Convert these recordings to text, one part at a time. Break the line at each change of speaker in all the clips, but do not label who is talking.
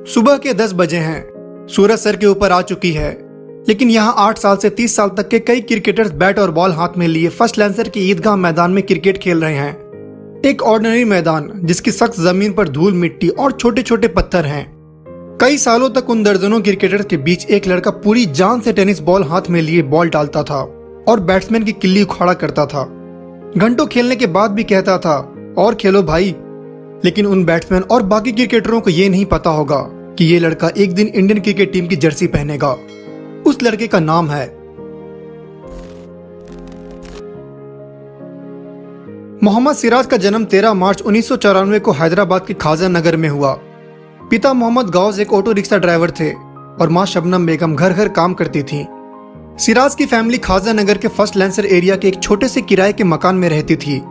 सुबह के 10 बजे हैं। सूरज सर के ऊपर आ चुकी है, लेकिन यहाँ 8 साल से 30 साल तक के कई क्रिकेटर्स बैट और बॉल हाथ में लिए फर्स्ट लैंसर की ईदगाह मैदान में क्रिकेट खेल रहे हैं। एक ऑर्डिनरी मैदान जिसकी सख्त जमीन पर धूल मिट्टी और छोटे छोटे पत्थर हैं। कई सालों तक उन दर्जनों क्रिकेटर्स के बीच एक लड़का पूरी जान से टेनिस बॉल हाथ में लिए बॉल डालता था और बैट्समैन की किल्ली उखाड़ा करता था। घंटों खेलने के बाद भी कहता था, और खेलो भाई। लेकिन उन बैट्समैन और बाकी क्रिकेटरों को यह नहीं पता होगा कि ये लड़का एक दिन इंडियन क्रिकेट टीम की जर्सी पहनेगा। उस लड़के का नाम है मोहम्मद सिराज। का जन्म 13 मार्च 1994 को हैदराबाद के खाजा नगर में हुआ। पिता मोहम्मद गौस एक ऑटो रिक्शा ड्राइवर थे और मां शबनम बेगम घर घर काम करती थी। सिराज की फैमिली खाजा नगर के फर्स्ट लैंसर एरिया के एक छोटे से किराए के मकान में रहती थी।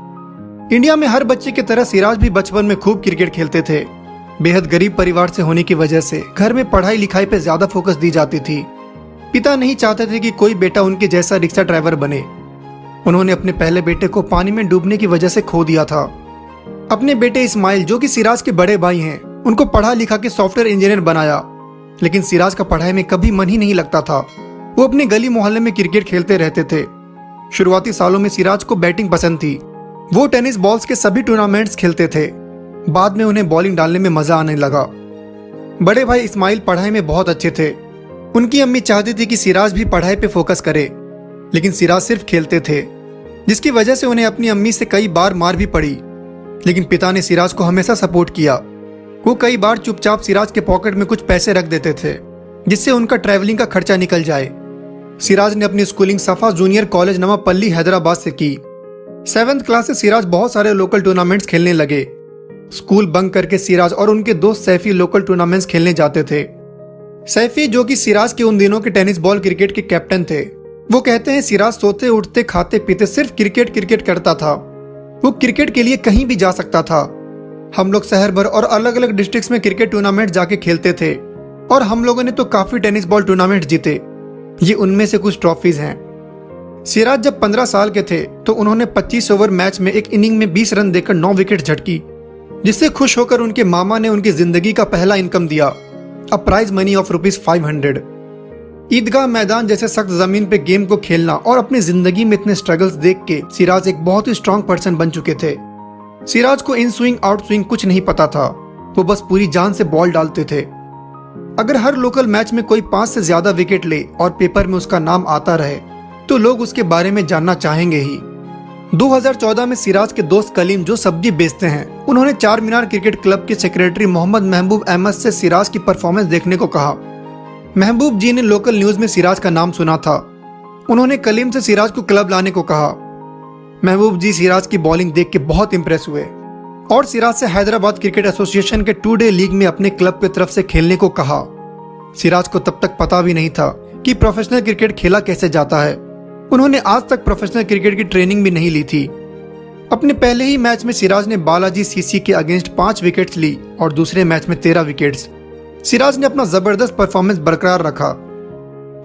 इंडिया में हर बच्चे की तरह सिराज भी बचपन में खूब क्रिकेट खेलते थे। बेहद गरीब परिवार से होने की वजह से घर में पढ़ाई लिखाई पे ज्यादा फोकस दी जाती थी। पिता नहीं चाहते थे कि कोई बेटा उनके जैसा रिक्शा ड्राइवर बने। उन्होंने अपने पहले बेटे को पानी में डूबने की वजह से खो दिया था। अपने बेटे इस्माइल, जो कि सिराज के बड़े भाई हैं, उनको पढ़ा लिखा के सॉफ्टवेयर इंजीनियर बनाया। लेकिन सिराज का पढ़ाई में कभी मन ही नहीं लगता था। वो अपने गली मोहल्ले में क्रिकेट खेलते रहते थे। शुरुआती सालों में सिराज को बैटिंग पसंद थी। वो टेनिस बॉल्स के सभी टूर्नामेंट्स खेलते थे। बाद में उन्हें बॉलिंग डालने में मजा आने लगा। बड़े भाई इस्माइल पढ़ाई में बहुत अच्छे थे। उनकी अम्मी चाहती थी कि सिराज भी पढ़ाई पे फोकस करे, लेकिन सिराज सिर्फ खेलते थे, जिसकी वजह से उन्हें अपनी अम्मी से कई बार मार भी पड़ी। लेकिन पिता ने सिराज को हमेशा सपोर्ट किया। वो कई बार चुपचाप सिराज के पॉकेट में कुछ पैसे रख देते थे, जिससे उनका ट्रैवलिंग का खर्चा निकल जाए। सिराज ने अपनी स्कूलिंग सफा जूनियर कॉलेज नवापल्ली हैदराबाद से की। 7th क्लास से सिराज बहुत सारे लोकल टूर्नामेंट्स खेलने लगे। स्कूल बंक करके सिराज और उनके दोस्त सैफी लोकल टूर्नामेंट्स खेलने जाते थे। सैफी, जो कि सिराज के उन दिनों के टेनिस बॉल क्रिकेट के कैप्टन थे, वो कहते हैं सिराज सोते उठते खाते पीते सिर्फ क्रिकेट क्रिकेट करता था। वो क्रिकेट के लिए कहीं भी जा सकता था। हम लोग शहर भर और अलग अलग डिस्ट्रिक्ट्स में क्रिकेट टूर्नामेंट जाके खेलते थे और हम लोगों ने तो काफी टेनिस बॉल टूर्नामेंट जीते। ये उनमें से कुछ ट्रॉफीज हैं। सिराज जब 15 साल के थे तो उन्होंने 25 ओवर मैच में एक इनिंग में 20 रन देकर 9 विकेट झटकी, जिससे खुश होकर उनके मामा ने उनकी जिंदगी का पहला इनकम दिया, अ प्राइज मनी ऑफ ₹500। ईदगाह मैदान जैसे सख्त जमीन पे गेम को खेलना और अपनी जिंदगी में इतने स्ट्रगल्स देख के सिराज एक बहुत ही स्ट्रॉन्ग पर्सन बन चुके थे। सिराज को इन स्विंग आउट स्विंग कुछ नहीं पता था। वो बस पूरी जान से बॉल डालते थे। अगर हर लोकल मैच में कोई 5 से ज्यादा विकेट ले और पेपर में उसका नाम आता रहे तो लोग उसके बारे में जानना चाहेंगे ही। 2014 में सिराज के दोस्त कलीम, जो सब्जी बेचते हैं, उन्होंने चार मीनार क्रिकेट क्लब के सेक्रेटरी मोहम्मद महबूब अहमद से सिराज की परफॉर्मेंस देखने को कहा। महबूब जी ने लोकल न्यूज में सिराज का नाम सुना था। उन्होंने कलीम से सिराज को क्लब लाने को कहा। महबूब जी सिराज की बॉलिंग देख के बहुत इंप्रेस हुए और सिराज से हैदराबाद क्रिकेट एसोसिएशन के 2-डे लीग में अपने क्लब की तरफ से खेलने को कहा। सिराज को तब तक पता भी नहीं था कि प्रोफेशनल क्रिकेट खेला कैसे जाता है। उन्होंने आज तक प्रोफेशनल क्रिकेट की ट्रेनिंग भी नहीं ली थी। अपने पहले ही मैच में सिराज ने बालाजी सीसी के अगेंस्ट 5 विकेट्स ली और दूसरे मैच में 13 विकेट्स। सिराज ने अपना जबरदस्त परफॉर्मेंस बरकरार रखा।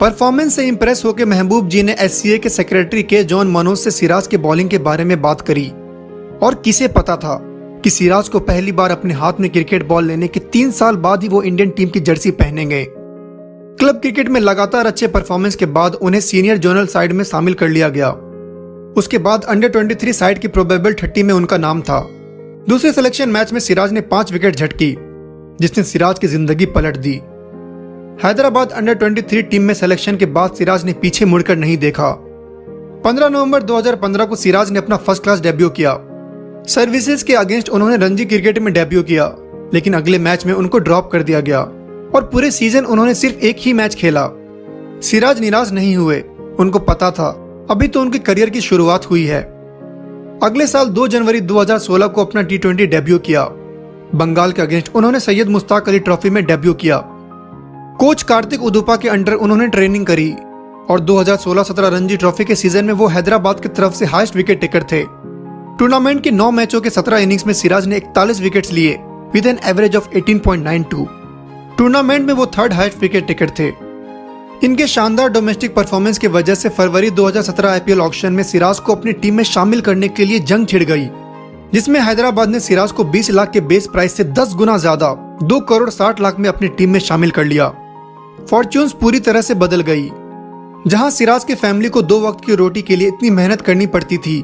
परफॉर्मेंस से इंप्रेस होकर महबूब जी ने एससीए के सेक्रेटरी के जॉन मनोज से सिराज के बॉलिंग के बारे में बात करी। और किसे पता था कि सिराज को पहली बार अपने हाथ में क्रिकेट बॉल लेने के 3 साल बाद ही वो इंडियन टीम की जर्सी पहनेंगे। क्लब क्रिकेट में लगातार अच्छे परफॉर्मेंस के बाद उन्हें सीनियर जोनल साइड में शामिल कर लिया गया। उसके बाद अंडर 23 साइड की प्रोबेबल 30 में उनका नाम था। दूसरे सिलेक्शन मैच में सिराज ने 5 विकेट झटकी, जिसने सिराज की जिंदगी पलट दी। हैदराबाद अंडर 23 टीम में सिलेक्शन के बाद सिराज ने पीछे मुड़कर नहीं देखा। 15 नवंबर 2015 को सिराज ने अपना फर्स्ट क्लास डेब्यू किया। सर्विसेज के अगेंस्ट उन्होंने रणजी क्रिकेट में डेब्यू किया, लेकिन अगले मैच में उनको ड्रॉप कर दिया गया और पूरे सीजन उन्होंने सिर्फ एक ही मैच खेला। सिराज निराश नहीं हुए। उनको पता था अभी तो उनके करियर की शुरुआत हुई है। अगले साल 2 जनवरी 2016 को अपना T20 डेब्यू किया। बंगाल के अगेंस्ट उन्होंने सैयद मुश्ताक अली ट्रॉफी में डेब्यू किया। कोच कार्तिक उदुपा के अंडर उन्होंने ट्रेनिंग करी और 2016-17 रणजी ट्रॉफी के सीजन में वो हैदराबाद की तरफ से हाईएस्ट विकेट टेकर थे। टूर्नामेंट के 9 मैचों के 17 इनिंग्स में सिराज ने 41 विकेट्स लिए with an average of 18.92। Tournament में वो 3rd हाईएस्ट विकेट टेकर थे। इनके शानदार डोमेस्टिक परफॉर्मेंस की वजह से फरवरी 2017 आईपीएल ऑक्शन में सिराज को अपनी टीम में शामिल करने के लिए जंग छिड़ गई। जिसमें हैदराबाद ने सिराज को 20 लाख के बेस प्राइस से 10 गुना ज्यादा 2 करोड़ 60 लाख में अपनी टीम में शामिल कर लिया। फॉर्च्यून्स पूरी तरह से बदल गई। जहां सिराज के फैमिली को 2 वक्त की रोटी के लिए इतनी मेहनत करनी पड़ती थी,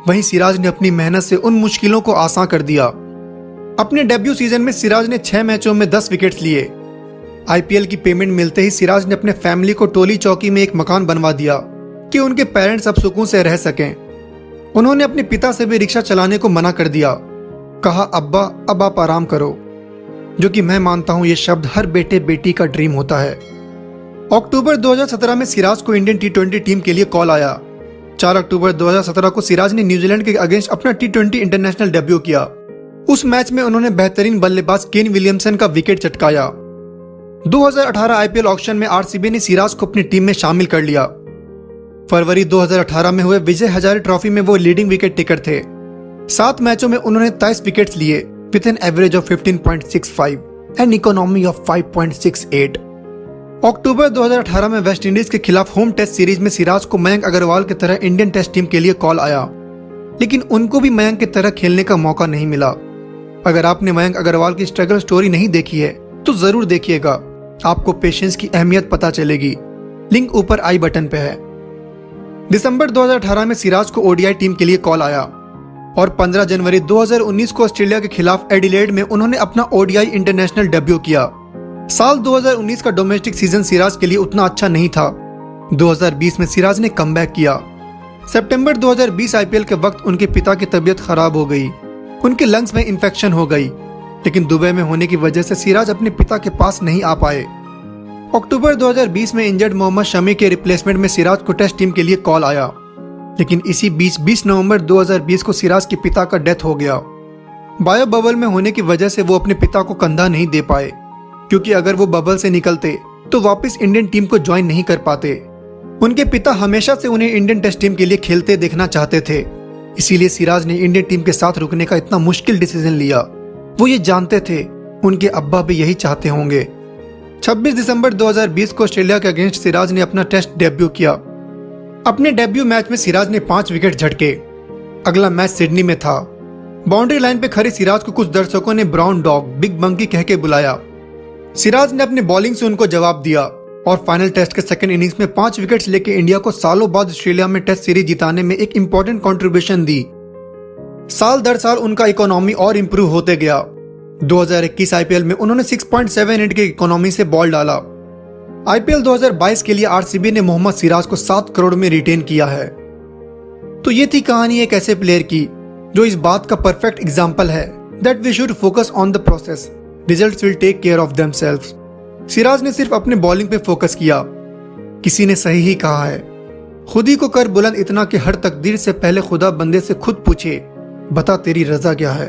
वहीं सिराज ने अपनी मेहनत से उन मुश्किलों को आसान कर दिया। अपने डेब्यू सीजन में सिराज ने 6 मैचों में 10 विकेट्स लिए। आईपीएल की पेमेंट मिलते ही सिराज ने अपने फैमिली को टोली चौकी में एक मकान बनवा दिया कि उनके पेरेंट्स अब सुकून से रह सकें। उन्होंने अपने पिता से भी रिक्शा चलाने को मना कर दिया। कहा, अब्बा अब आप आराम करो, जो कि मैं मानता हूं ये शब्द हर बेटे बेटी का ड्रीम होता है। अक्टूबर 2017 में सिराज को इंडियन टी20 टीम के लिए कॉल आया। 4 अक्टूबर 2017 को सिराज ने न्यूजीलैंड के अगेंस्ट अपना टी20 इंटरनेशनल डेब्यू किया। उस मैच में उन्होंने बेहतरीन बल्लेबाज केन विलियमसन का विकेट चटकाया। 2018 आईपीएल ऑक्शन में आरसीबी ने सिराज को अपनी टीम में शामिल कर लिया। फरवरी 2018 में हुए विजय हजारे ट्रॉफी में वो लीडिंग विकेट टेकर थे। 7 मैचों में उन्होंने 23 विकेट्स लिए with an average of 15.65 and economy of 5.68। अक्टूबर 2018 में वेस्ट इंडीज के खिलाफ होम टेस्ट सीरीज में सिराज को मयंक अग्रवाल की तरह इंडियन टेस्ट टीम के लिए कॉल आया, लेकिन उनको भी मयंक की तरह खेलने का मौका नहीं मिला। अगर आपने मयंक अग्रवाल की स्ट्रगल स्टोरी नहीं देखी है तो जरूर देखिएगा, आपको पेशेंस की अहमियत पता चलेगी। लिंक ऊपर आई बटन पे है। दिसंबर 2018 में सिराज को ओडीआई टीम के लिए कॉल आया और 15 जनवरी 2019 को ऑस्ट्रेलिया के खिलाफ एडिलेड में उन्होंने अपना ओडीआई इंटरनेशनल डेब्यू किया। साल 2019 का डोमेस्टिक सीजन सिराज के लिए उतना अच्छा नहीं था। 2020 में सिराज ने कमबैक किया। सितंबर 2020 आईपीएल के वक्त उनके पिता की तबीयत खराब हो गई, उनके लंग्स में इंफेक्शन हो गई, लेकिन दुबई में होने की वजह से सिराज अपने पिता के पास नहीं आ पाए। अक्टूबर 2020 में इंजर्ड मोहम्मद शमी के रिप्लेसमेंट में सिराज को टेस्ट टीम के लिए कॉल आया, लेकिन इसी बीच 20 नवंबर 2020 को सिराज के पिता का डेथ हो गया। बायो बबल में होने की वजह से वो अपने पिता को कंधा नहीं दे पाए, क्योंकि अगर वो बबल से निकलते तो वापस इंडियन टीम को ज्वाइन नहीं कर पाते। उनके पिता हमेशा से उन्हें इंडियन टेस्ट टीम के लिए खेलते देखना चाहते थे, इसीलिए सिराज ने इंडियन टीम के साथ रुकने का इतना मुश्किल डिसीजन लिया। वो ये जानते थे उनके अब्बा भी यही चाहते होंगे। 26 दिसंबर 2020 को ऑस्ट्रेलिया के अगेंस्ट सिराज ने अपना टेस्ट डेब्यू किया। अपने डेब्यू मैच में सिराज ने 5 विकेट झटके। अगला मैच सिडनी में था। बाउंड्री लाइन पे खड़े सिराज को कुछ दर्शकों ने ब्राउन डॉग, बिग मंकी कह के बुलाया। सिराज ने अपने बॉलिंग से उनको जवाब दिया और फाइनल टेस्ट के सेकंड इनिंग्स में 5 विकेट्स लेके इंडिया को सालों बाद ऑस्ट्रेलिया में टेस्ट सीरीज जिताने में एक इंपॉर्टेंट कंट्रीब्यूशन दी। साल दर साल उनका इकोनॉमी और इंप्रूव होते गया। 2021 आईपीएल में उन्होंने 6.78 की इकोनॉमी से बॉल डाला। आईपीएल 2022 के लिए आरसीबी ने मोहम्मद सिराज को 7 करोड़ में रिटेन किया है। तो ये थी कहानी एक ऐसे प्लेयर की जो इस बात का परफेक्ट एग्जाम्पल है that we should focus on the process, results will take care of themselves. Siraj ने सिर्फ अपने बॉलिंग पे फोकस किया। किसी ने सही ही कहा है, खुद ही को कर बुलंद इतना कि हर तकदीर से पहले खुदा बंदे से खुद पूछे, बता तेरी रजा क्या है।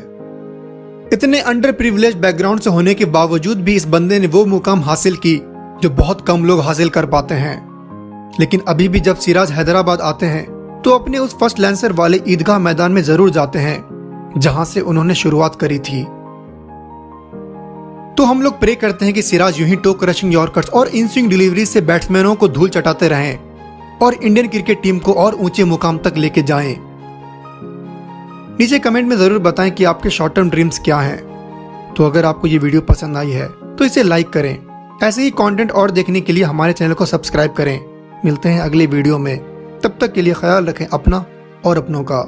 इतने अंडर प्रिविलेज बैकग्राउंड से होने के बावजूद भी इस बंदे ने वो मुकाम हासिल की जो बहुत कम लोग हासिल कर पाते हैं। लेकिन अभी भी जब सिराज हैदराबाद आते हैं तो अपने उस फर्स्ट लैंसर वाले ईदगाह मैदान में जरूर जाते हैं जहां से उन्होंने शुरुआत करी थी। तो हम लोग प्रे करते हैं कि सिराज यूं ही टो क्रशिंग यॉर्कर्स और इन स्विंग डिलीवरी से बैट्समैनों को धूल चटाते रहें और इंडियन क्रिकेट टीम को और ऊंचे मुकाम तक लेके जाएं। नीचे कमेंट में जरूर बताएं कि आपके शॉर्ट टर्म ड्रीम्स क्या हैं। तो अगर आपको ये वीडियो पसंद आई है तो इसे लाइक करें। ऐसे ही कंटेंट और देखने के लिए हमारे चैनल को सब्सक्राइब करें। मिलते हैं अगले वीडियो में, तब तक के लिए ख्याल रखें अपना और अपनों का।